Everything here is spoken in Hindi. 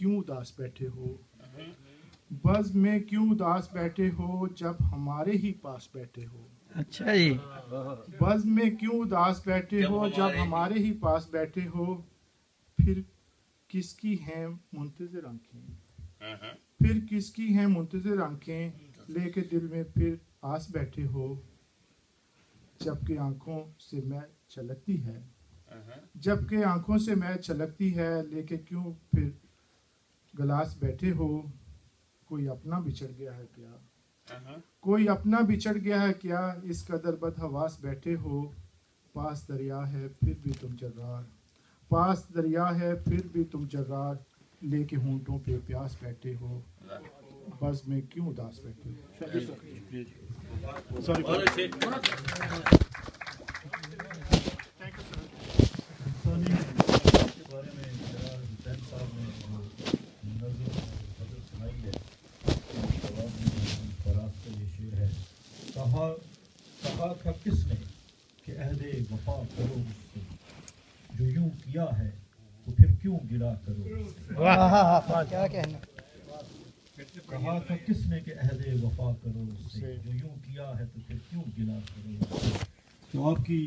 क्यों उदास बैठे हो, बज़्म में क्यों उदास बैठे हो जब हमारे ही पास बैठे हो। अच्छा जी। बज़्म में क्यों उदास बैठे हो जब हमारे ही पास बैठे हो, फिर किसकी हैं मुंतज़िर आंखें, फिर किसकी हैं मुंतज़िर आंखें, लेके दिल में फिर आस बैठे हो। जबकि आंखों से मैं छलकती है, जबकि आंखों से मैं छलकती है, लेके क्यों फिर गलास बैठे हो। कोई अपना बिछड़ गया है क्या, कोई अपना बिछड़ गया है क्या, इस कदर बदहवास बैठे हो। पास दरिया है फिर भी तुम जगार, पास दरिया है फिर भी तुम जगार, लेके होंठों पे प्यास बैठे हो। बस में क्यों उदास बैठे हो। सॉरी कहा था किसने कि अहदे वफा करो मुझसे, जो यूं किया है तो फिर क्यों गिला करो। वाह क्या कहना। कहा था किसने कि अहदे वफा करो उससे, जो यूं किया है तो फिर क्यों गिला करो। तो आपकी